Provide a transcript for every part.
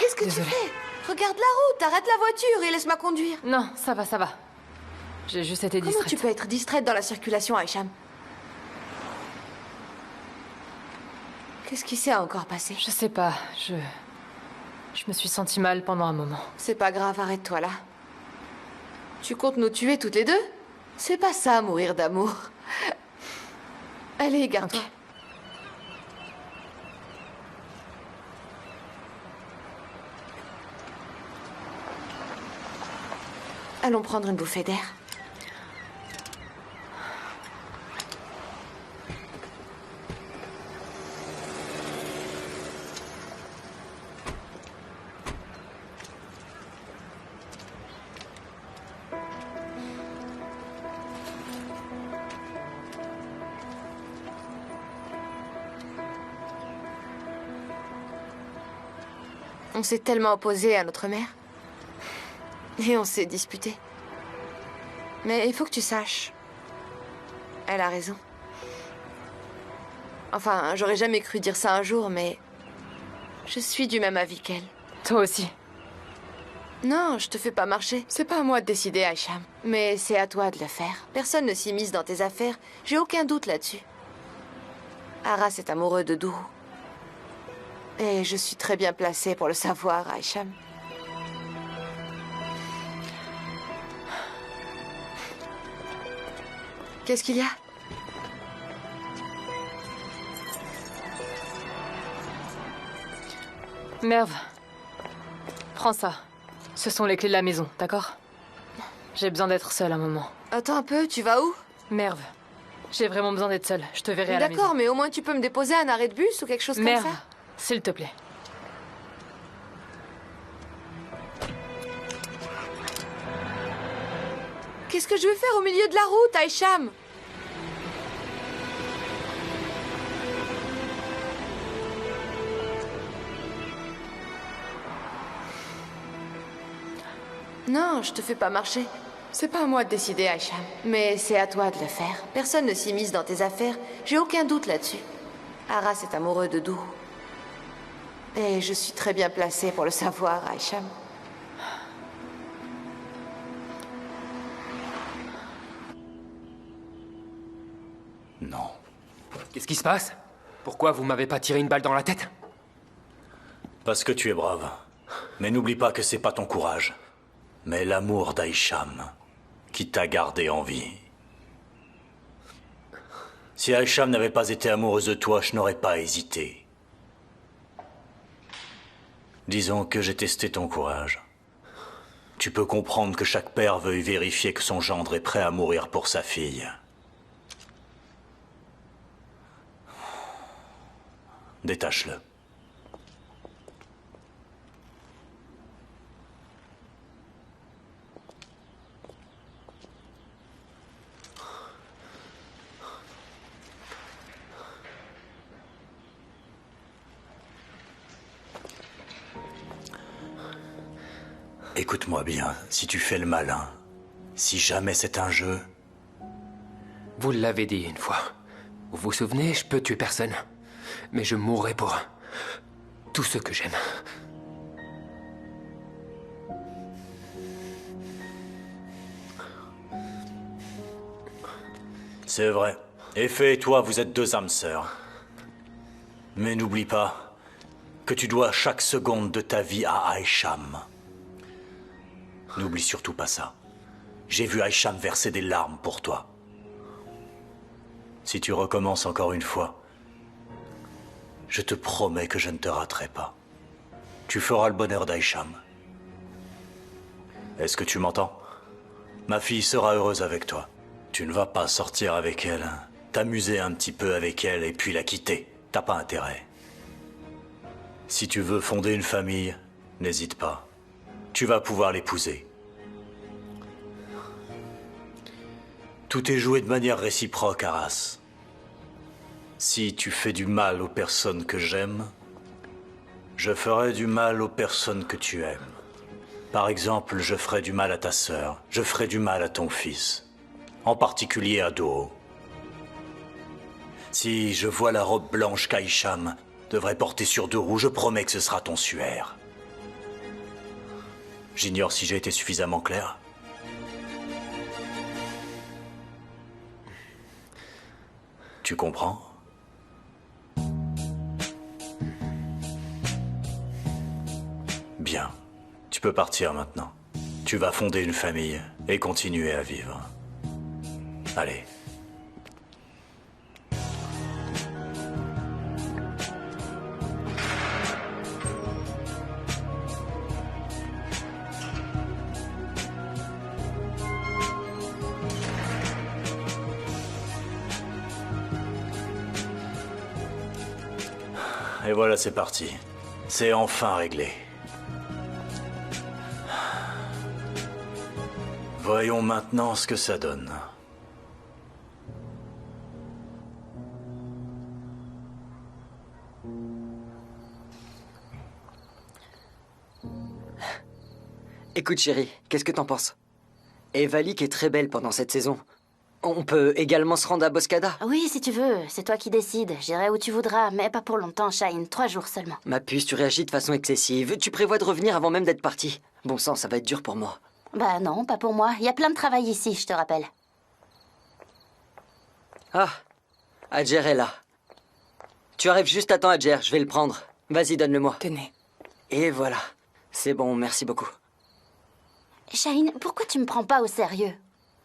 Qu'est-ce que tu fais? Regarde la route, arrête la voiture et laisse-moi conduire. Non, ça va, ça va. J'ai juste été distraite. Comment tu peux être distraite dans la circulation, Aisham? Qu'est-ce qui s'est encore passé? Je sais pas, je me suis sentie mal pendant un moment. C'est pas grave, arrête-toi là. Tu comptes nous tuer toutes les deux? C'est pas ça, mourir d'amour. Allez, garde-toi. Ok. Allons prendre une bouffée d'air. On s'est tellement opposés à notre mère. Et on s'est disputés. Mais il faut que tu saches. Elle a raison. Enfin, j'aurais jamais cru dire ça un jour, mais... je suis du même avis qu'elle. Toi aussi. Non, je te fais pas marcher. C'est pas à moi de décider, Aisham. Mais c'est à toi de le faire. Personne ne s'immisce dans tes affaires. J'ai aucun doute là-dessus. Aras est amoureux de Dourou. Et je suis très bien placée pour le savoir, Aisham. Qu'est-ce qu'il y a? Merve. Prends ça. Ce sont les clés de la maison, d'accord? J'ai besoin d'être seule un moment. Attends un peu, tu vas où? Merve. J'ai vraiment besoin d'être seule. Je te verrai à la maison. D'accord, mais au moins tu peux me déposer à un arrêt de bus ou quelque chose Merve, comme ça? s'il te plaît. Qu'est-ce que je vais faire au milieu de la route, Aisham? Non, je te fais pas marcher. C'est pas à moi de décider, Aisham. Mais c'est à toi de le faire. Personne ne s'immisce dans tes affaires. J'ai aucun doute là-dessus. Aras est amoureux de Dourou. Et je suis très bien placée pour le savoir, Aisham. Non. Qu'est-ce qui se passe? Pourquoi vous m'avez pas tiré une balle dans la tête? Parce que tu es brave. Mais n'oublie pas que c'est pas ton courage, mais l'amour d'Aisham qui t'a gardé en vie. Si Aisham n'avait pas été amoureuse de toi, je n'aurais pas hésité. Disons que j'ai testé ton courage. Tu peux comprendre que chaque père veuille vérifier que son gendre est prêt à mourir pour sa fille. Détache-le. Écoute-moi bien, si tu fais le malin, si jamais c'est un jeu... Vous l'avez dit une fois. Vous vous souvenez, je peux tuer personne. Mais je mourrai pour tout ce que j'aime. C'est vrai. Effet et toi, vous êtes deux âmes sœurs. Mais n'oublie pas que tu dois chaque seconde de ta vie à Aisham. N'oublie surtout pas ça. J'ai vu Aisham verser des larmes pour toi. Si tu recommences encore une fois, je te promets que je ne te raterai pas. Tu feras le bonheur d'Aisham. Est-ce que tu m'entends? Ma fille sera heureuse avec toi. Tu ne vas pas sortir avec elle, t'amuser un petit peu avec elle et puis la quitter. T'as pas intérêt. Si tu veux fonder une famille, n'hésite pas. Tu vas pouvoir l'épouser. Tout est joué de manière réciproque, Aras. Si tu fais du mal aux personnes que j'aime, je ferai du mal aux personnes que tu aimes. Par exemple, je ferai du mal à ta sœur, je ferai du mal à ton fils, en particulier à Dourou. Si je vois la robe blanche qu'Aisham devrait porter sur Dourou, je promets que ce sera ton suaire. J'ignore si j'ai été suffisamment clair. Tu comprends? Bien. Tu peux partir maintenant. Tu vas fonder une famille et continuer à vivre. Allez. Et voilà, c'est parti. C'est enfin réglé. Voyons maintenant ce que ça donne. Écoute chérie, qu'est-ce que t'en penses? Evalik est très belle pendant cette saison. On peut également se rendre à Boscada. Oui, si tu veux, c'est toi qui décides. J'irai où tu voudras, mais pas pour longtemps, Shine. 3 jours seulement. Ma puce, tu réagis de façon excessive. Tu prévois de revenir avant même d'être parti. Bon sang, ça va être dur pour moi. Bah non, pas pour moi. Il y a plein de travail ici, je te rappelle. Ah, Adjer est là. Tu arrives juste à temps, Adjer, je vais le prendre. Vas-y, donne-le-moi. Tenez. Et voilà. C'est bon, merci beaucoup. Shine, pourquoi tu me prends pas au sérieux?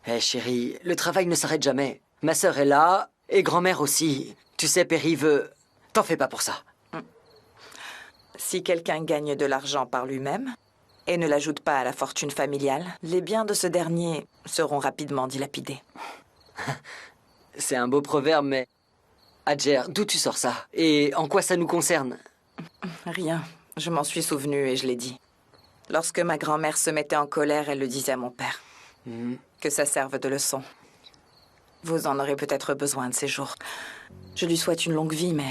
Eh chérie, le travail ne s'arrête jamais. Ma sœur est là, et grand-mère aussi. Tu sais, Perry veut... T'en fais pas pour ça. Si quelqu'un gagne de l'argent par lui-même et ne l'ajoute pas à la fortune familiale, les biens de ce dernier seront rapidement dilapidés. C'est un beau proverbe, mais... Adjer, d'où tu sors ça? Et en quoi ça nous concerne? Rien. Je m'en suis souvenue et je l'ai dit. Lorsque ma grand-mère se mettait en colère, elle le disait à mon père. Que ça serve de leçon. Vous en aurez peut-être besoin de ces jours. Je lui souhaite une longue vie, mais...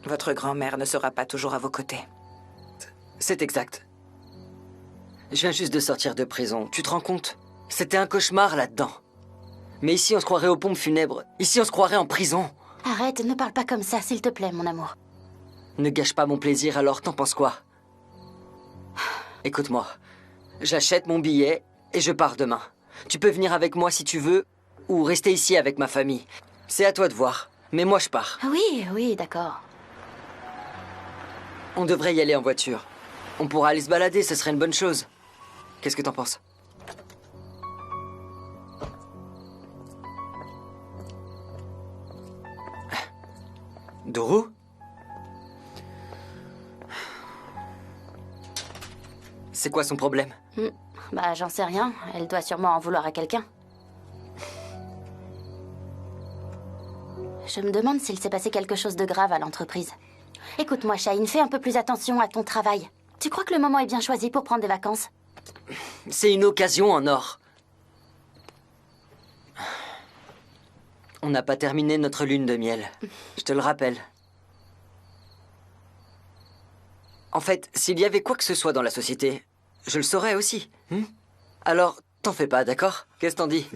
votre grand-mère ne sera pas toujours à vos côtés. C'est exact. Je viens juste de sortir de prison, tu te rends compte? C'était un cauchemar là-dedans. Mais ici, on se croirait aux pompes funèbres. Ici, on se croirait en prison. Arrête, ne parle pas comme ça, s'il te plaît, mon amour. Ne gâche pas mon plaisir, alors t'en penses quoi? Écoute-moi, j'achète mon billet et je pars demain. Tu peux venir avec moi si tu veux, ou rester ici avec ma famille. C'est à toi de voir, mais moi je pars. Oui, oui, d'accord. On devrait y aller en voiture. On pourra aller se balader, ce serait une bonne chose. Qu'est-ce que t'en penses? Dourou? C'est quoi son problème? Bah, j'en sais rien. Elle doit sûrement en vouloir à quelqu'un. Je me demande s'il s'est passé quelque chose de grave à l'entreprise. Écoute-moi, Shine, fais un peu plus attention à ton travail. Tu crois que le moment est bien choisi pour prendre des vacances? C'est une occasion en or. On n'a pas terminé notre lune de miel. Je te le rappelle. En fait, s'il y avait quoi que ce soit dans la société, je le saurais aussi. Alors, t'en fais pas, d'accord? Qu'est-ce que t'en dis?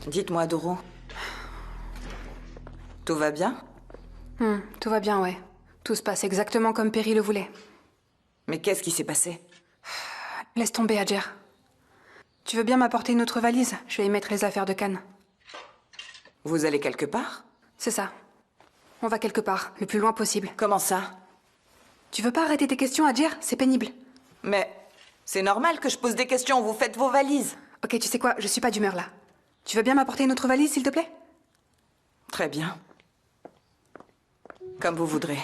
Dites-moi, Dourou. Tout va bien? Tout va bien, ouais. Tout se passe exactement comme Perry le voulait. Mais qu'est-ce qui s'est passé? Laisse tomber, Adjer. Tu veux bien m'apporter une autre valise? Je vais y mettre les affaires de Cannes. Vous allez quelque part? C'est ça. On va quelque part, le plus loin possible. Comment ça? Tu veux pas arrêter tes questions, Adjer? C'est pénible. Mais c'est normal que je pose des questions, vous faites vos valises. Ok, tu sais quoi? Je suis pas d'humeur, là. Tu veux bien m'apporter une autre valise, s'il te plaît? Très bien. Comme vous voudrez.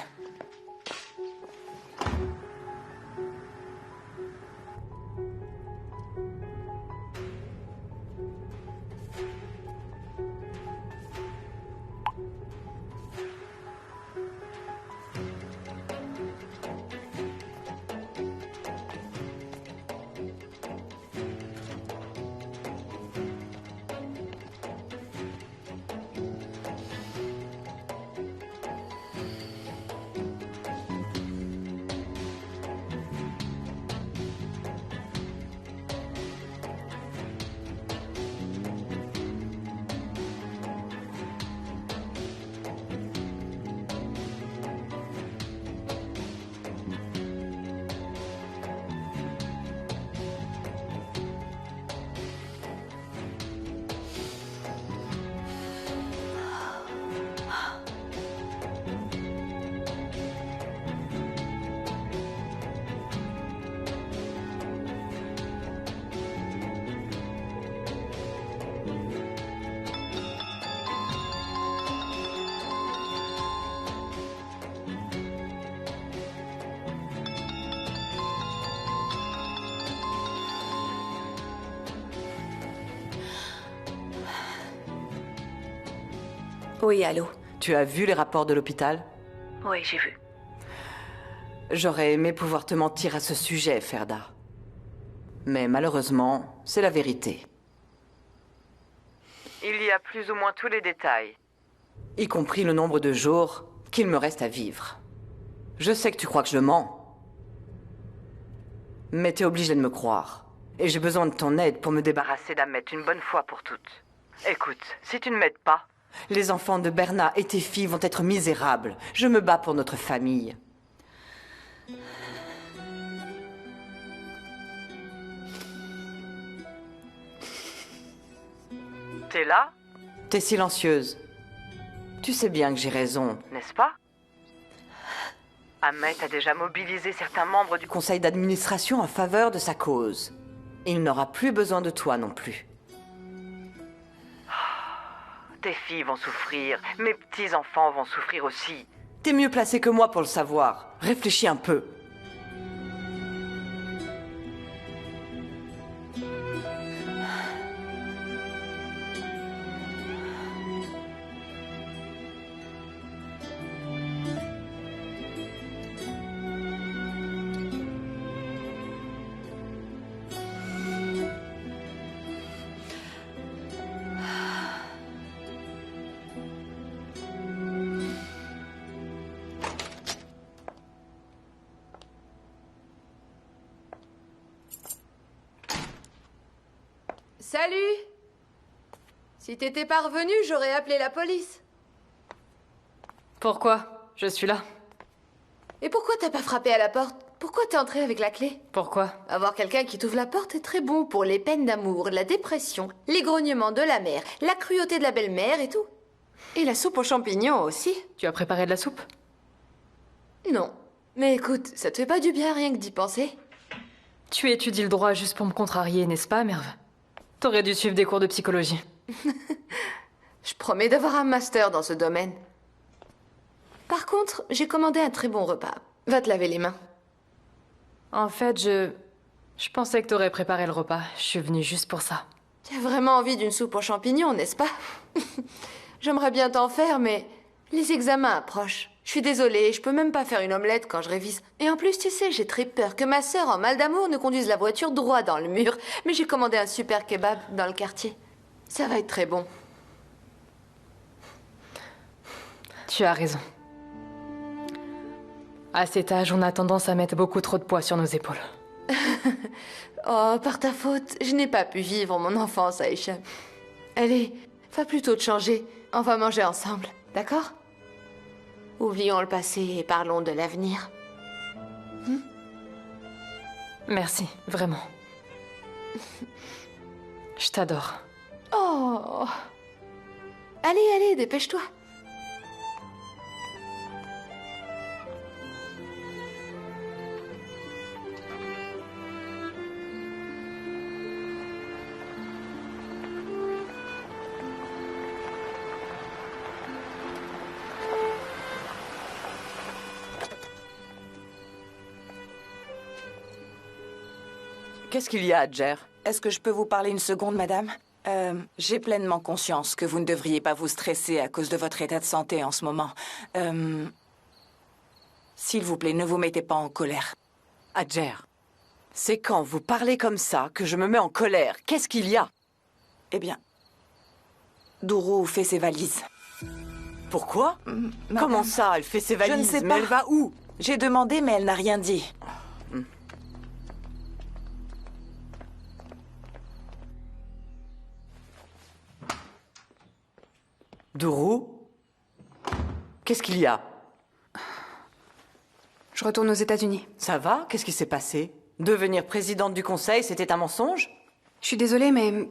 Oui, allô? Tu as vu les rapports de l'hôpital? Oui, j'ai vu. J'aurais aimé pouvoir te mentir à ce sujet, Ferda. Mais malheureusement, c'est la vérité. Il y a plus ou moins tous les détails, y compris le nombre de jours qu'il me reste à vivre. Je sais que tu crois que je mens, mais t'es obligé de me croire. Et j'ai besoin de ton aide pour me débarrasser d'Ahmet une bonne fois pour toutes. Écoute, si tu ne m'aides pas, les enfants de Berna et tes filles vont être misérables. Je me bats pour notre famille. T'es là? T'es silencieuse. Tu sais bien que j'ai raison, n'est-ce pas? Ahmet a déjà mobilisé certains membres du conseil d'administration en faveur de sa cause. Il n'aura plus besoin de toi non plus. Tes filles vont souffrir, mes petits-enfants vont souffrir aussi. T'es mieux placé que moi pour le savoir. Réfléchis un peu. Salut! Si t'étais pas revenu, j'aurais appelé la police. Pourquoi? Je suis là. Et pourquoi t'as pas frappé à la porte? Pourquoi t'es entré avec la clé? Pourquoi? Avoir quelqu'un qui t'ouvre la porte est très bon pour les peines d'amour, la dépression, les grognements de la mère, la cruauté de la belle-mère et tout. Et la soupe aux champignons aussi. Tu as préparé de la soupe? Non. Mais écoute, ça te fait pas du bien rien que d'y penser? Tu étudies le droit juste pour me contrarier, n'est-ce pas, Merve? T'aurais dû suivre des cours de psychologie. Je promets d'avoir un master dans ce domaine. Par contre, j'ai commandé un très bon repas. Va te laver les mains. En fait, je pensais que t'aurais préparé le repas. Je suis venue juste pour ça. Tu as vraiment envie d'une soupe aux champignons, n'est-ce pas? J'aimerais bien t'en faire, mais les examens approchent. Je suis désolée, je peux même pas faire une omelette quand je révise. Et en plus, tu sais, j'ai très peur que ma sœur en mal d'amour ne conduise la voiture droit dans le mur. Mais j'ai commandé un super kebab dans le quartier. Ça va être très bon. Tu as raison. À cet âge, on a tendance à mettre beaucoup trop de poids sur nos épaules. Oh, par ta faute, je n'ai pas pu vivre mon enfance, Aïcha. Allez, va plutôt te changer. On va manger ensemble, d'accord? Oublions le passé et parlons de l'avenir. Merci, vraiment. Je t'adore. Oh! Allez, allez, dépêche-toi. Qu'est-ce qu'il y a, Adjer? Est-ce que je peux vous parler une seconde, madame? J'ai pleinement conscience que vous ne devriez pas vous stresser à cause de votre état de santé en ce moment. S'il vous plaît, ne vous mettez pas en colère. Adjer, c'est quand vous parlez comme ça que je me mets en colère. Qu'est-ce qu'il y a? Eh bien, Dourou fait ses valises. Pourquoi? Madame, Comment ça, elle fait ses valises? Je ne sais Mais pas. elle va où? J'ai demandé, mais elle n'a rien dit. Dourou? Qu'est-ce qu'il y a? Je retourne aux États-Unis. Ça va? Qu'est-ce qui s'est passé? Devenir présidente du conseil, c'était un mensonge? Je suis désolée, mais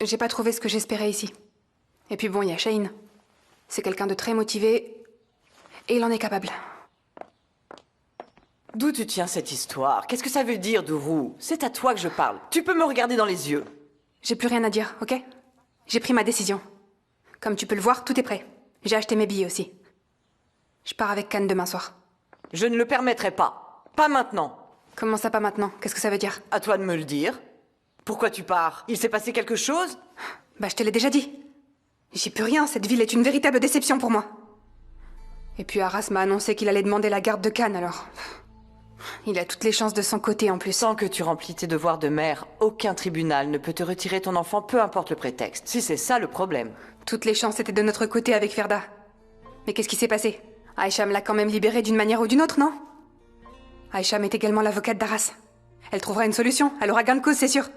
j'ai pas trouvé ce que j'espérais ici. Et puis bon, il y a Shane. C'est quelqu'un de très motivé et il en est capable. D'où tu tiens cette histoire? Qu'est-ce que ça veut dire, Dourou? C'est à toi que je parle. Tu peux me regarder dans les yeux. J'ai plus rien à dire, ok? J'ai pris ma décision. Comme tu peux le voir, tout est prêt. J'ai acheté mes billets aussi. Je pars avec Khan demain soir. Je ne le permettrai pas. Pas maintenant. Comment ça, pas maintenant? Qu'est-ce que ça veut dire? À toi de me le dire. Pourquoi tu pars? Il s'est passé quelque chose? Bah, je te l'ai déjà dit. J'y peux rien, cette ville est une véritable déception pour moi. Et puis Arras m'a annoncé qu'il allait demander la garde de Cannes, alors... Il a toutes les chances de son côté en plus. Tant que tu remplis tes devoirs de mère, aucun tribunal ne peut te retirer ton enfant, peu importe le prétexte. Si c'est ça le problème. Toutes les chances étaient de notre côté avec Ferda. Mais qu'est-ce qui s'est passé? Aisham l'a quand même libérée d'une manière ou d'une autre, non? Aisham est également l'avocate d'Arras. Elle trouvera une solution, elle aura gain de cause, c'est sûr.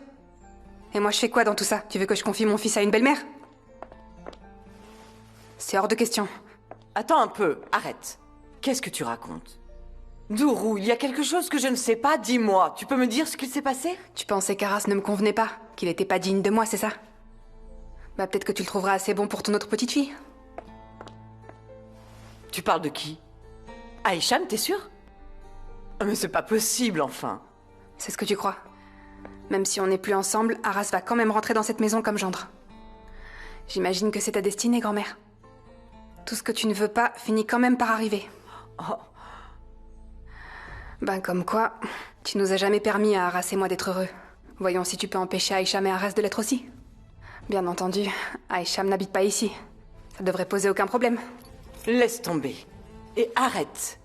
Et moi je fais quoi dans tout ça? Tu veux que je confie mon fils à une belle-mère? C'est hors de question. Attends un peu, arrête. Qu'est-ce que tu racontes? Dourou, il y a quelque chose que je ne sais pas, dis-moi. Tu peux me dire ce qu'il s'est passé? Tu pensais qu'Arras ne me convenait pas? Qu'il était pas digne de moi, c'est ça? Bah peut-être que tu le trouveras assez bon pour ton autre petite fille. Tu parles de qui? Aisham, t'es sûr? Mais c'est pas possible, enfin. C'est ce que tu crois. Même si on n'est plus ensemble, Arras va quand même rentrer dans cette maison comme gendre. J'imagine que c'est ta destinée, grand-mère. Tout ce que tu ne veux pas finit quand même par arriver. Oh. Ben comme quoi, tu nous as jamais permis à Arras et moi d'être heureux. Voyons si tu peux empêcher Aisham et Arras de l'être aussi. Bien entendu, Aisham n'habite pas ici. Ça devrait poser aucun problème. Laisse tomber. Et arrête.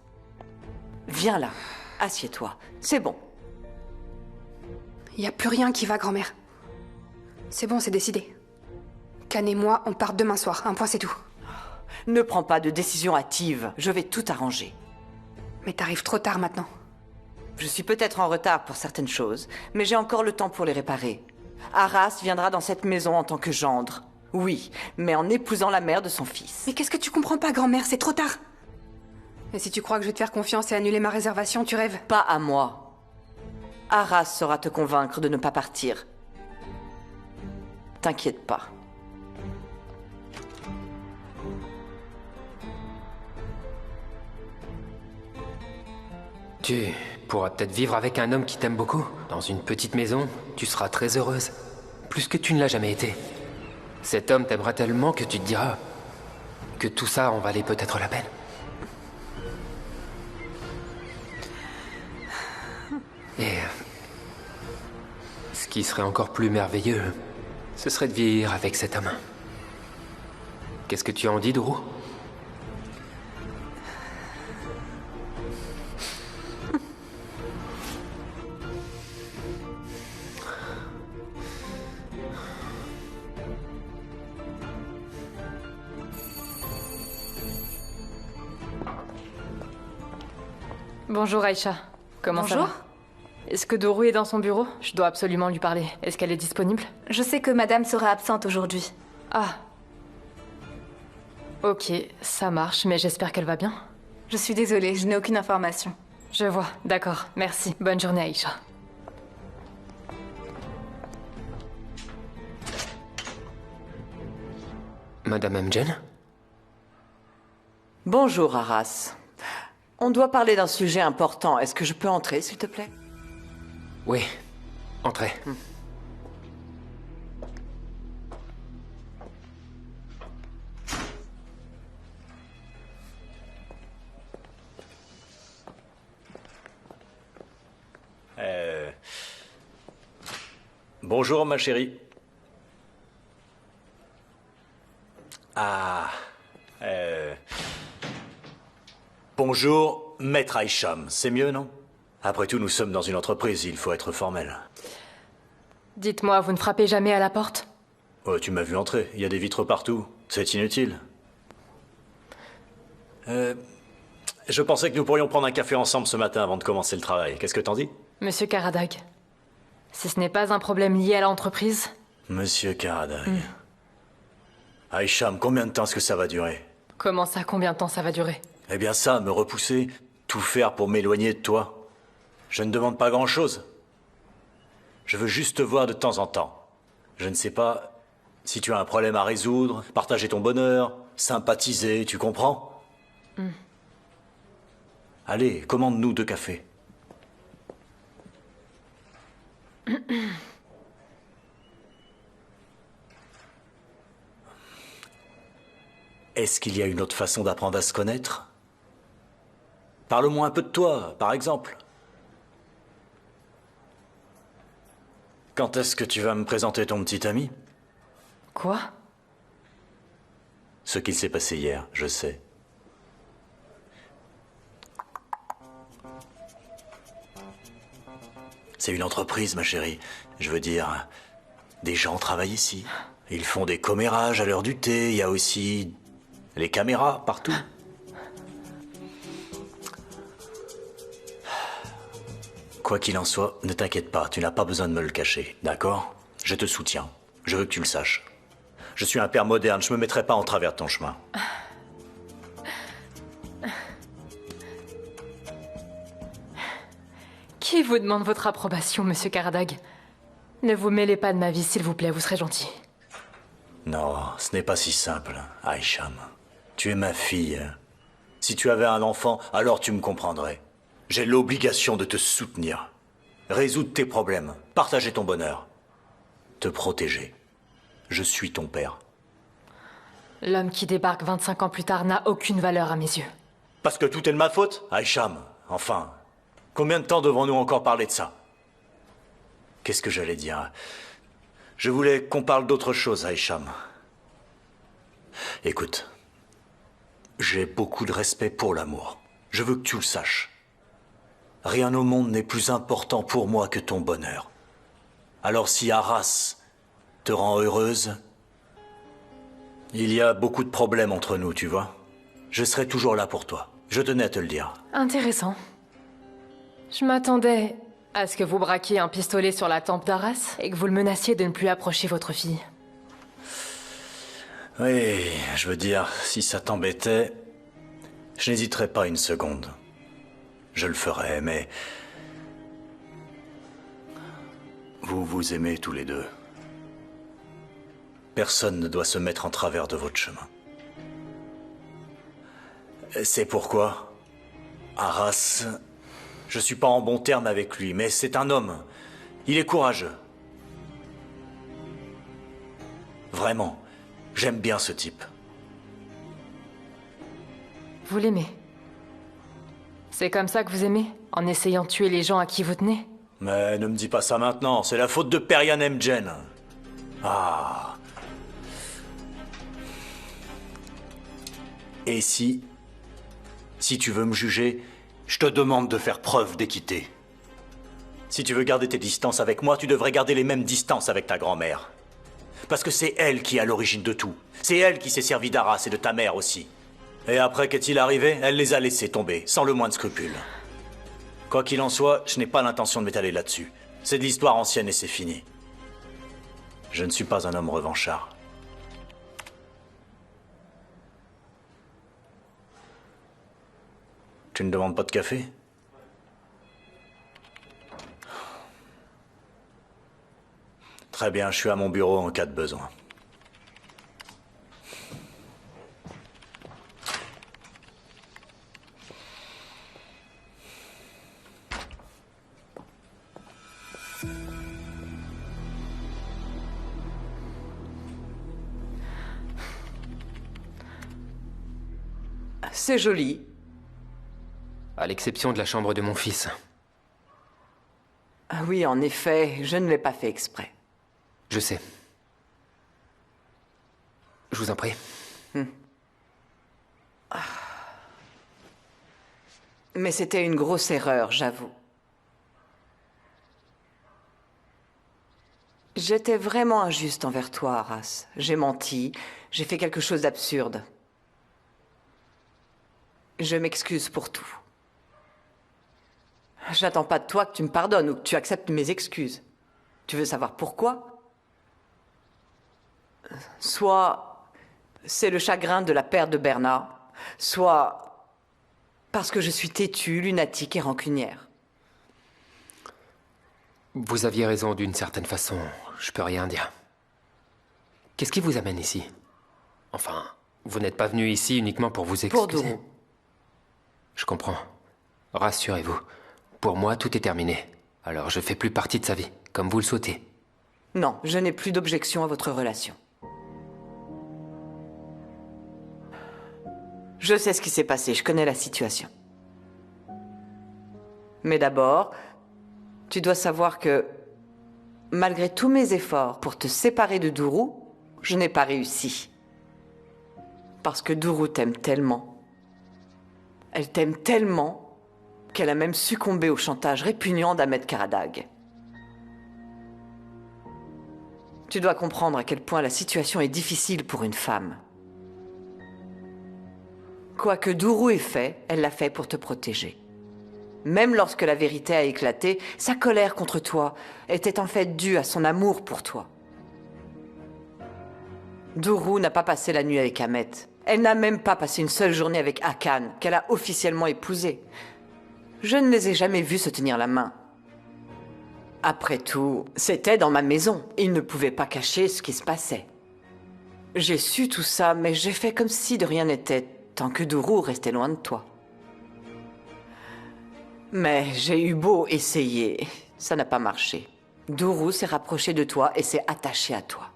Viens là, assieds-toi. C'est bon. Y a plus rien qui va, grand-mère. C'est bon, c'est décidé. Can et moi, on part demain soir. Un point, c'est tout. Ne prends pas de décision hâtive. Je vais tout arranger. Mais t'arrives trop tard maintenant. Je suis peut-être en retard pour certaines choses, mais j'ai encore le temps pour les réparer. Arras viendra dans cette maison en tant que gendre. Oui, mais en épousant la mère de son fils. Mais qu'est-ce que tu comprends pas, grand-mère? C'est trop tard. Et si tu crois que je vais te faire confiance et annuler ma réservation, tu rêves. Pas à moi. Arras saura te convaincre de ne pas partir. T'inquiète pas. Tu pourras peut-être vivre avec un homme qui t'aime beaucoup. Dans une petite maison, tu seras très heureuse. Plus que tu ne l'as jamais été. Cet homme t'aimera tellement que tu te diras que tout ça en valait peut-être la peine. Et ce qui serait encore plus merveilleux, ce serait de vieillir avec cet homme. Qu'est-ce que tu en dis, Dourou? Bonjour Aïcha. Comment ça va? Bonjour. Est-ce que Dourou est dans son bureau? Je dois absolument lui parler. Est-ce qu'elle est disponible? Je sais que madame sera absente aujourd'hui. Ah. Ok, ça marche, mais j'espère qu'elle va bien. Je suis désolée, je n'ai aucune information. Je vois, d'accord. Merci. Bonne journée Aïcha. Madame Amjen? Bonjour, Arras. On doit parler d'un sujet important. Est-ce que je peux entrer, s'il te plaît? Oui, entrez. Bonjour, ma chérie. Ah. Bonjour, maître Aisham. C'est mieux, non? Après tout, nous sommes dans une entreprise, il faut être formel. Dites-moi, vous ne frappez jamais à la porte? Oh, tu m'as vu entrer, il y a des vitres partout. C'est inutile. Je pensais que nous pourrions prendre un café ensemble ce matin avant de commencer le travail. Qu'est-ce que t'en dis? Monsieur Karadag, si ce n'est pas un problème lié à l'entreprise... Monsieur Karadag. Aisham, combien de temps est-ce que ça va durer? Comment ça, combien de temps ça va durer? Eh bien ça, me repousser, tout faire pour m'éloigner de toi. Je ne demande pas grand-chose. Je veux juste te voir de temps en temps. Je ne sais pas si tu as un problème à résoudre, partager ton bonheur, sympathiser, tu comprends? Allez, commande-nous 2 cafés. Est-ce qu'il y a une autre façon d'apprendre à se connaître? Parle-moi un peu de toi, par exemple. Quand est-ce que tu vas me présenter ton petit ami? Quoi? Ce qu'il s'est passé hier, je sais. C'est une entreprise, ma chérie. Je veux dire, des gens travaillent ici. Ils font des commérages à l'heure du thé. Il y a aussi les caméras partout. Quoi qu'il en soit, ne t'inquiète pas, tu n'as pas besoin de me le cacher, d'accord? Je te soutiens. Je veux que tu le saches. Je suis un père moderne, je me mettrai pas en travers de ton chemin. Qui vous demande votre approbation, monsieur Karadag? Ne vous mêlez pas de ma vie, s'il vous plaît, vous serez gentil. Non, ce n'est pas si simple, Aisham. Tu es ma fille. Si tu avais un enfant, alors tu me comprendrais. J'ai l'obligation de te soutenir. Résoudre tes problèmes, partager ton bonheur. Te protéger. Je suis ton père. L'homme qui débarque 25 ans plus tard n'a aucune valeur à mes yeux. Parce que tout est de ma faute, Aisham. Enfin, combien de temps devons-nous encore parler de ça? Qu'est-ce que j'allais dire? Je voulais qu'on parle d'autre chose, Aisham. Écoute, j'ai beaucoup de respect pour l'amour. Je veux que tu le saches. Rien au monde n'est plus important pour moi que ton bonheur. Alors si Arras te rend heureuse, il y a beaucoup de problèmes entre nous, tu vois. Je serai toujours là pour toi. Je tenais à te le dire. Intéressant. Je m'attendais à ce que vous braquiez un pistolet sur la tempe d'Arras et que vous le menaciez de ne plus approcher votre fille. Oui, je veux dire, si ça t'embêtait, je n'hésiterais pas une seconde. Je le ferais, mais... Vous vous aimez tous les deux. Personne ne doit se mettre en travers de votre chemin. C'est pourquoi, Arras, je suis pas en bon terme avec lui, mais c'est un homme. Il est courageux. Vraiment, j'aime bien ce type. Vous l'aimez? C'est comme ça que vous aimez? En essayant de tuer les gens à qui vous tenez? Mais ne me dis pas ça maintenant, c'est la faute de Perian Emjen. Ah. Et si tu veux me juger, je te demande de faire preuve d'équité. Si tu veux garder tes distances avec moi, tu devrais garder les mêmes distances avec ta grand-mère. Parce que c'est elle qui est à l'origine de tout. C'est elle qui s'est servie d'Arras et de ta mère aussi. Et après qu'est-il arrivé? Elle les a laissés tomber, sans le moindre scrupule. Quoi qu'il en soit, je n'ai pas l'intention de m'étaler là-dessus. C'est de l'histoire ancienne et c'est fini. Je ne suis pas un homme revanchard. Tu ne demandes pas de café? Très bien, je suis à mon bureau en cas de besoin. C'est joli. À l'exception de la chambre de mon fils. Ah oui, en effet, je ne l'ai pas fait exprès. Je sais. Je vous en prie. Mais c'était une grosse erreur, j'avoue. J'étais vraiment injuste envers toi, Arras. J'ai menti, j'ai fait quelque chose d'absurde. Je m'excuse pour tout. J'attends pas de toi que tu me pardonnes ou que tu acceptes mes excuses. Tu veux savoir pourquoi? Soit c'est le chagrin de la perte de Bernard, soit parce que je suis têtue, lunatique et rancunière. Vous aviez raison d'une certaine façon, je peux rien dire. Qu'est-ce qui vous amène ici? Enfin, vous n'êtes pas venu ici uniquement pour vous excuser. Pour Dourou. Je comprends. Rassurez-vous. Pour moi, tout est terminé. Alors je fais plus partie de sa vie, comme vous le souhaitez. Non, je n'ai plus d'objection à votre relation. Je sais ce qui s'est passé, je connais la situation. Mais d'abord, tu dois savoir que, malgré tous mes efforts pour te séparer de Dourou, je n'ai pas réussi. Parce que Dourou t'aime tellement. Elle t'aime tellement qu'elle a même succombé au chantage répugnant d'Ahmed Karadag. Tu dois comprendre à quel point la situation est difficile pour une femme. Quoi que Dourou ait fait, elle l'a fait pour te protéger. Même lorsque la vérité a éclaté, sa colère contre toi était en fait due à son amour pour toi. Dourou n'a pas passé la nuit avec Ahmet. Elle n'a même pas passé une seule journée avec Hakan, qu'elle a officiellement épousé. Je ne les ai jamais vus se tenir la main. Après tout, c'était dans ma maison. Ils ne pouvaient pas cacher ce qui se passait. J'ai su tout ça, mais j'ai fait comme si de rien n'était, tant que Dourou restait loin de toi. Mais j'ai eu beau essayer, ça n'a pas marché. Dourou s'est rapproché de toi et s'est attaché à toi.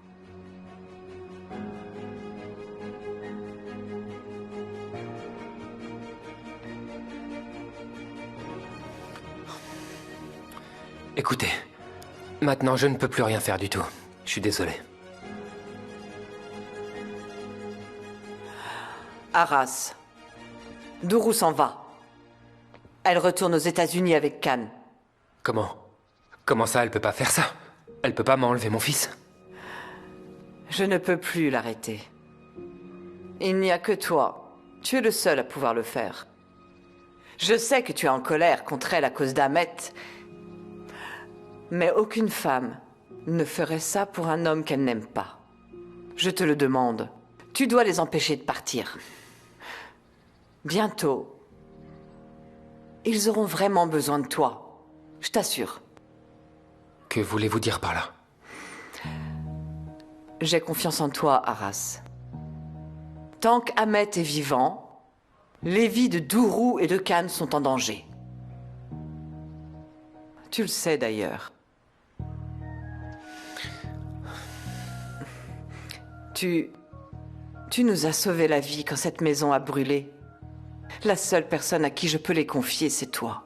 Écoutez, maintenant je ne peux plus rien faire du tout. Je suis désolé. Arras, Dourou s'en va. Elle retourne aux États-Unis avec Khan. Comment? Comment ça, elle peut pas faire ça? Elle peut pas m'enlever mon fils? Je ne peux plus l'arrêter. Il n'y a que toi. Tu es le seul à pouvoir le faire. Je sais que tu es en colère contre elle à cause d'Ahmet. Mais aucune femme ne ferait ça pour un homme qu'elle n'aime pas. Je te le demande. Tu dois les empêcher de partir. Bientôt, ils auront vraiment besoin de toi. Je t'assure. Que voulez-vous dire par là? J'ai confiance en toi, Arras. Tant qu'Ahmet est vivant, les vies de Dourou et de Khan sont en danger. Tu le sais d'ailleurs. Tu nous as sauvé la vie quand cette maison a brûlé. La seule personne à qui je peux les confier, c'est toi.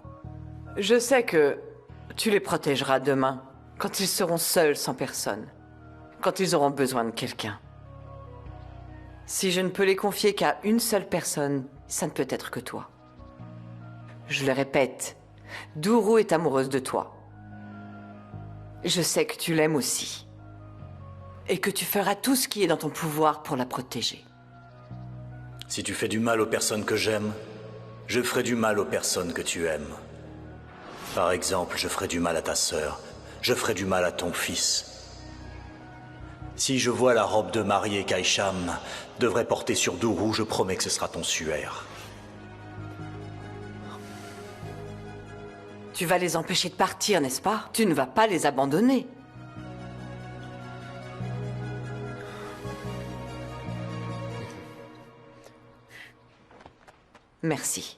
Je sais que tu les protégeras demain, quand ils seront seuls sans personne, quand ils auront besoin de quelqu'un. Si je ne peux les confier qu'à une seule personne, ça ne peut être que toi. Je le répète, Dourou est amoureuse de toi. Je sais que tu l'aimes aussi. Et que tu feras tout ce qui est dans ton pouvoir pour la protéger. Si tu fais du mal aux personnes que j'aime, je ferai du mal aux personnes que tu aimes. Par exemple, je ferai du mal à ta sœur, je ferai du mal à ton fils. Si je vois la robe de mariée qu'Aïcham devrait porter sur Dourou, je promets que ce sera ton suaire. Tu vas les empêcher de partir, n'est-ce pas? Tu ne vas pas les abandonner. Merci.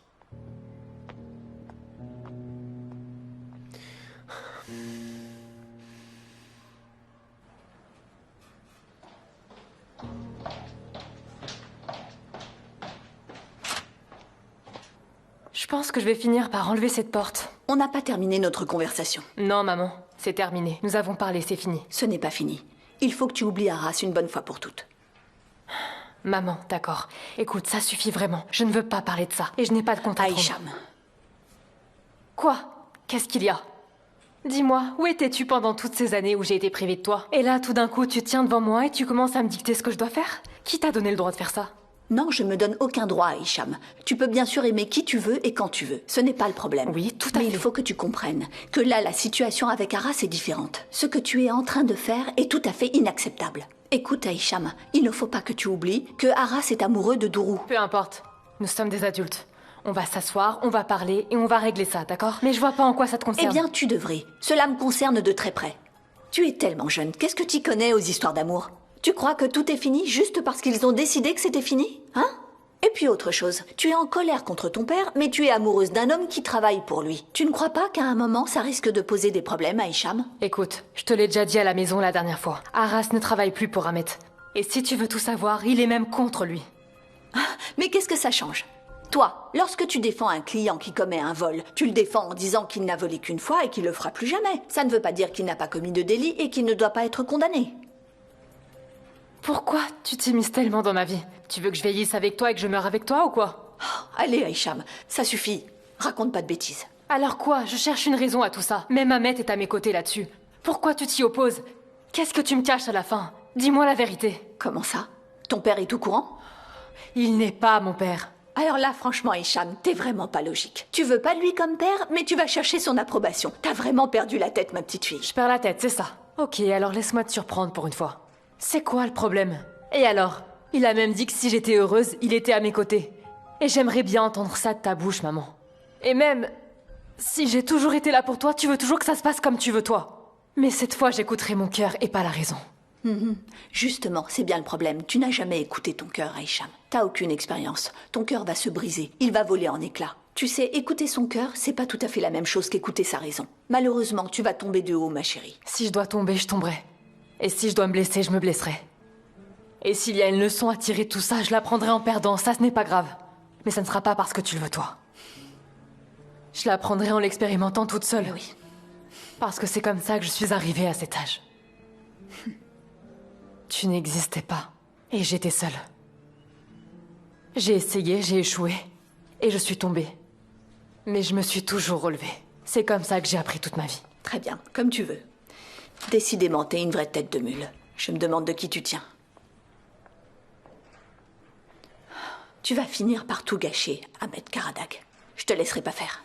Je pense que je vais finir par enlever cette porte. On n'a pas terminé notre conversation. Non, maman, c'est terminé. Nous avons parlé, c'est fini. Ce n'est pas fini. Il faut que tu oublies Arras une bonne fois pour toutes. Maman, d'accord. Écoute, ça suffit vraiment. Je ne veux pas parler de ça. Et je n'ai pas de compte à rendre. Aïcham. Quoi? Qu'est-ce qu'il y a? Dis-moi, où étais-tu pendant toutes ces années où j'ai été privée de toi? Et là, tout d'un coup, tu tiens devant moi et tu commences à me dicter ce que je dois faire? Qui t'a donné le droit de faire ça? Non, je me donne aucun droit, Aïcham. Tu peux bien sûr aimer qui tu veux et quand tu veux. Ce n'est pas le problème. Oui, tout à fait. Mais il faut que tu comprennes que là, la situation avec Arras est différente. Ce que tu es en train de faire est tout à fait inacceptable. Écoute, Aïcham, il ne faut pas que tu oublies que Arras est amoureux de Dourou. Peu importe. Nous sommes des adultes. On va s'asseoir, on va parler et on va régler ça, d'accord? Mais je vois pas en quoi ça te concerne. Eh bien, tu devrais. Cela me concerne de très près. Tu es tellement jeune. Qu'est-ce que tu connais aux histoires d'amour? Tu crois que tout est fini juste parce qu'ils ont décidé que c'était fini? Hein? Et puis autre chose, tu es en colère contre ton père, mais tu es amoureuse d'un homme qui travaille pour lui. Tu ne crois pas qu'à un moment, ça risque de poser des problèmes à Hicham? Écoute, je te l'ai déjà dit à la maison la dernière fois. Arras ne travaille plus pour Ahmet. Et si tu veux tout savoir, il est même contre lui. Ah, mais qu'est-ce que ça change? Toi, lorsque tu défends un client qui commet un vol, tu le défends en disant qu'il n'a volé qu'une fois et qu'il le fera plus jamais. Ça ne veut pas dire qu'il n'a pas commis de délit et qu'il ne doit pas être condamné. Pourquoi tu t'immisces tellement dans ma vie? Tu veux que je vieillisse avec toi et que je meure avec toi ou quoi? Allez, Aïcham, ça suffit. Raconte pas de bêtises. Alors quoi? Je cherche une raison à tout ça. Même Ahmet est à mes côtés là-dessus. Pourquoi tu t'y opposes? Qu'est-ce que tu me caches à la fin? Dis-moi la vérité. Comment ça? Ton père est au courant? Il n'est pas mon père. Alors là, franchement, Hicham, t'es vraiment pas logique. Tu veux pas de lui comme père, mais tu vas chercher son approbation. T'as vraiment perdu la tête, ma petite fille. Je perds la tête, c'est ça. Ok, alors laisse-moi te surprendre pour une fois. C'est quoi le problème? Et alors? Il a même dit que si j'étais heureuse, il était à mes côtés. Et j'aimerais bien entendre ça de ta bouche, maman. Et même, si j'ai toujours été là pour toi, tu veux toujours que ça se passe comme tu veux toi. Mais cette fois, j'écouterai mon cœur et pas la raison. Justement, c'est bien le problème. Tu n'as jamais écouté ton cœur, Hicham. T'as aucune expérience. Ton cœur va se briser. Il va voler en éclats. Tu sais, écouter son cœur, c'est pas tout à fait la même chose qu'écouter sa raison. Malheureusement, tu vas tomber de haut, ma chérie. Si je dois tomber, je tomberai. Et si je dois me blesser, je me blesserai. Et s'il y a une leçon à tirer de tout ça, je la prendrai en perdant. Ça, ce n'est pas grave. Mais ça ne sera pas parce que tu le veux, toi. Je la prendrai en l'expérimentant toute seule. Oui. Parce que c'est comme ça que je suis arrivée à cet âge. Tu n'existais pas. Et j'étais seule. J'ai essayé, j'ai échoué. Et je suis tombée. Mais je me suis toujours relevée. C'est comme ça que j'ai appris toute ma vie. Très bien, comme tu veux. Décidément, t'es une vraie tête de mule. Je me demande de qui tu tiens. Tu vas finir par tout gâcher, Ahmed Karadag. Je te laisserai pas faire.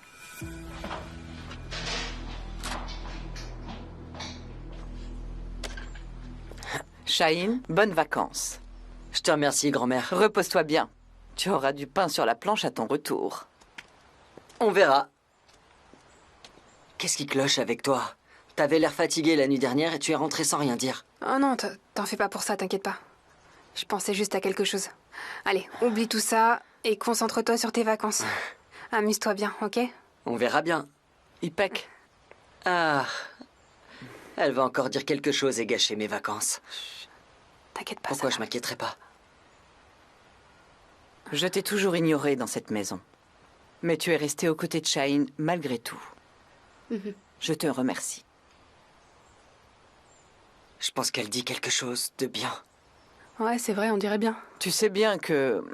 Shahin, bonnes vacances. Je te remercie, grand-mère. Repose-toi bien. Tu auras du pain sur la planche à ton retour. On verra. Qu'est-ce qui cloche avec toi? T'avais l'air fatigué la nuit dernière et tu es rentré sans rien dire. Oh non, t'en fais pas pour ça, t'inquiète pas. Je pensais juste à quelque chose. Allez, oublie tout ça et concentre-toi sur tes vacances. Amuse-toi bien, ok? On verra bien. Ipek. Ah. Elle va encore dire quelque chose et gâcher mes vacances. T'inquiète pas. Pourquoi je m'inquiéterais pas? Je t'ai toujours ignoré dans cette maison. Mais tu es resté aux côtés de Shahin malgré tout. Je te remercie. Je pense qu'elle dit quelque chose de bien. Ouais, c'est vrai, on dirait bien. Tu sais bien que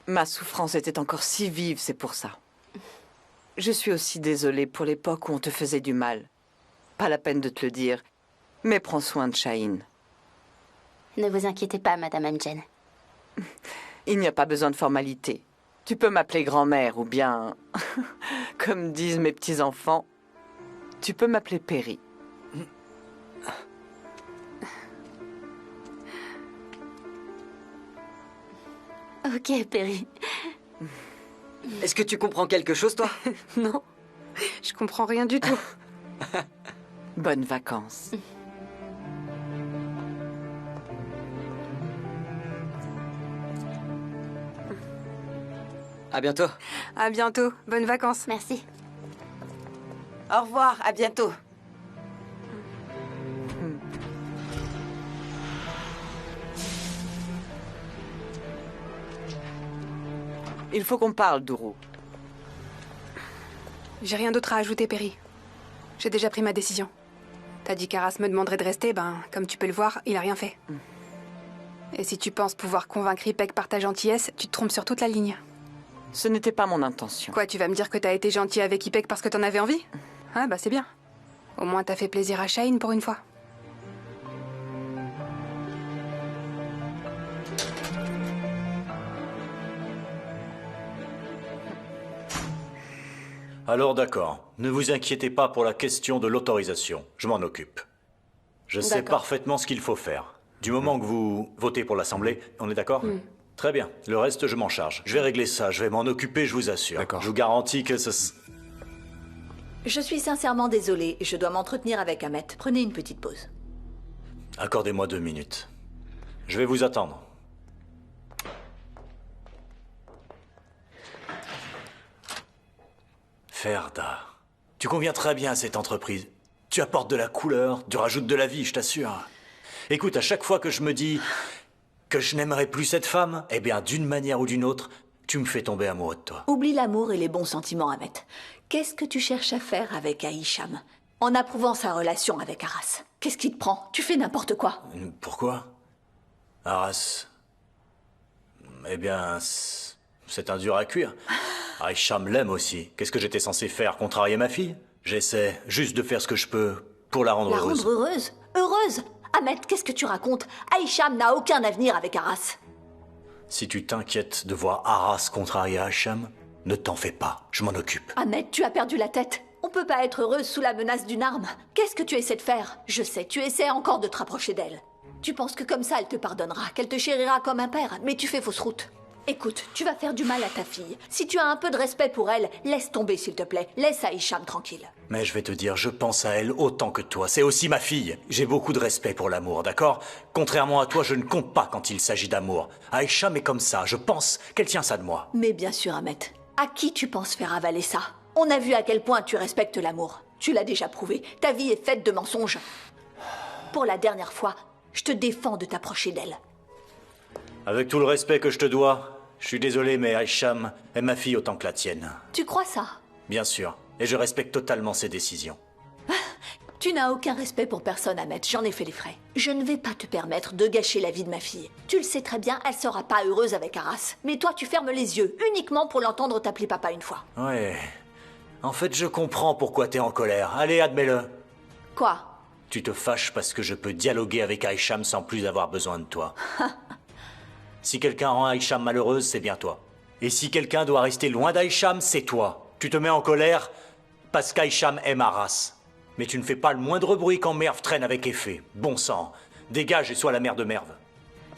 ma souffrance était encore si vive, c'est pour ça. Je suis aussi désolée pour l'époque où on te faisait du mal. Pas la peine de te le dire, mais prends soin de Shahin. Ne vous inquiétez pas, Madame Amjen. Il n'y a pas besoin de formalité. Tu peux m'appeler grand-mère ou bien, comme disent mes petits-enfants, tu peux m'appeler Perry. Ok, Perry. Est-ce que tu comprends quelque chose, toi? Non, je comprends rien du tout. Bonnes vacances. À bientôt. À bientôt, bonnes vacances. Merci. Au revoir, à bientôt. Il faut qu'on parle, Dourou. J'ai rien d'autre à ajouter, Perry. J'ai déjà pris ma décision. T'as dit qu'Aras me demanderait de rester, comme tu peux le voir, il a rien fait. Et si tu penses pouvoir convaincre Ipek par ta gentillesse, tu te trompes sur toute la ligne. Ce n'était pas mon intention. Quoi, tu vas me dire que t'as été gentil avec Ipek parce que t'en avais envie? Ah, c'est bien. Au moins t'as fait plaisir à Shahin pour une fois. Alors d'accord, ne vous inquiétez pas pour la question de l'autorisation, je m'en occupe. Je sais parfaitement ce qu'il faut faire. Du moment que vous votez pour l'Assemblée, on est d'accord? Très bien, le reste je m'en charge. Je vais régler ça, je vais m'en occuper, je vous assure. Je vous garantis que ce... Je suis sincèrement désolée, je dois m'entretenir avec Ahmet. Prenez une petite pause. Accordez-moi 2 minutes. Je vais vous attendre. Ferda, tu conviens très bien à cette entreprise. Tu apportes de la couleur, tu rajoutes de la vie, je t'assure. Écoute, à chaque fois que je me dis que je n'aimerais plus cette femme, eh bien, d'une manière ou d'une autre, tu me fais tomber amoureux de toi. Oublie l'amour et les bons sentiments, Ahmet. Qu'est-ce que tu cherches à faire avec Hicham en approuvant sa relation avec Aras? Qu'est-ce qui te prend? Tu fais n'importe quoi. Pourquoi? Arras. Eh bien, c'est un dur à cuire. Aisham l'aime aussi. Qu'est-ce que j'étais censé faire? Contrarier ma fille? J'essaie juste de faire ce que je peux pour la rendre heureuse. La rendre heureuse? Heureuse? Ahmed, qu'est-ce que tu racontes? Aisham n'a aucun avenir avec Arras. Si tu t'inquiètes de voir Arras contrarier Aisham, ne t'en fais pas, je m'en occupe. Ahmed, tu as perdu la tête. On peut pas être heureuse sous la menace d'une arme. Qu'est-ce que tu essaies de faire? Je sais, tu essaies encore de te rapprocher d'elle. Tu penses que comme ça, elle te pardonnera, qu'elle te chérira comme un père, mais tu fais fausse route. Écoute, tu vas faire du mal à ta fille. Si tu as un peu de respect pour elle, laisse tomber s'il te plaît. Laisse Aisham tranquille. Mais je vais te dire, je pense à elle autant que toi. C'est aussi ma fille. J'ai beaucoup de respect pour l'amour, d'accord? Contrairement à toi, je ne compte pas quand il s'agit d'amour. Aisham est comme ça, je pense qu'elle tient ça de moi. Mais bien sûr, Ahmed. À qui tu penses faire avaler ça? On a vu à quel point tu respectes l'amour. Tu l'as déjà prouvé. Ta vie est faite de mensonges. Pour la dernière fois, je te défends de t'approcher d'elle. Avec tout le respect que je te dois, je suis désolé, mais Aisham est ma fille autant que la tienne. Tu crois ça? Bien sûr, et je respecte totalement ses décisions. Tu n'as aucun respect pour personne, Ahmed. J'en ai fait les frais. Je ne vais pas te permettre de gâcher la vie de ma fille. Tu le sais très bien, elle sera pas heureuse avec Arras. Mais toi, tu fermes les yeux, uniquement pour l'entendre t'appeler papa une fois. Ouais. En fait, je comprends pourquoi t'es en colère. Allez, admets-le. Quoi? Tu te fâches parce que je peux dialoguer avec Aisham sans plus avoir besoin de toi. Si quelqu'un rend Aisham malheureuse, c'est bien toi. Et si quelqu'un doit rester loin d'Aisham, c'est toi. Tu te mets en colère parce qu'Aisham aime Arras. Mais tu ne fais pas le moindre bruit quand Merv traîne avec Effet. Bon sang, dégage et sois la mère de Merv.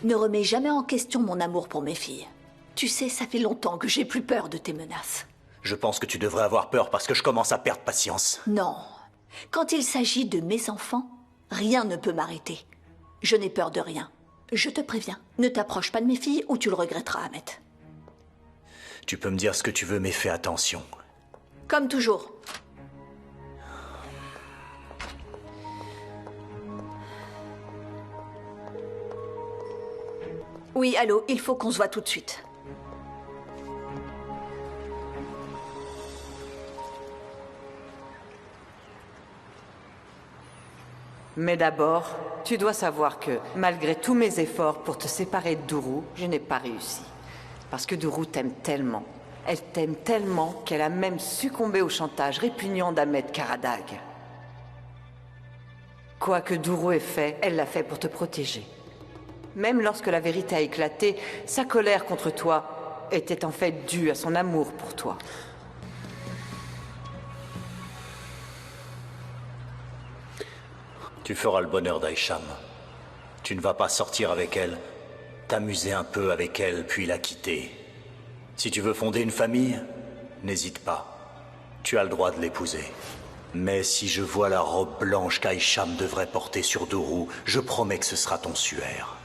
Ne remets jamais en question mon amour pour mes filles. Tu sais, ça fait longtemps que j'ai plus peur de tes menaces. Je pense que tu devrais avoir peur parce que je commence à perdre patience. Non. Quand il s'agit de mes enfants, rien ne peut m'arrêter. Je n'ai peur de rien. Je te préviens, ne t'approche pas de mes filles ou tu le regretteras, Ahmed. Tu peux me dire ce que tu veux, mais fais attention. Comme toujours. Oui, allô, il faut qu'on se voit tout de suite. Mais d'abord, tu dois savoir que, malgré tous mes efforts pour te séparer de Duru, je n'ai pas réussi. Parce que Duru t'aime tellement. Elle t'aime tellement qu'elle a même succombé au chantage répugnant d'Ahmed Karadag. Quoi que Duru ait fait, elle l'a fait pour te protéger. Même lorsque la vérité a éclaté, sa colère contre toi était en fait due à son amour pour toi. Tu feras le bonheur d'Aisham. Tu ne vas pas sortir avec elle, t'amuser un peu avec elle, puis la quitter. Si tu veux fonder une famille, n'hésite pas. Tu as le droit de l'épouser. Mais si je vois la robe blanche qu'Aisham devrait porter sur Duru, je promets que ce sera ton suaire.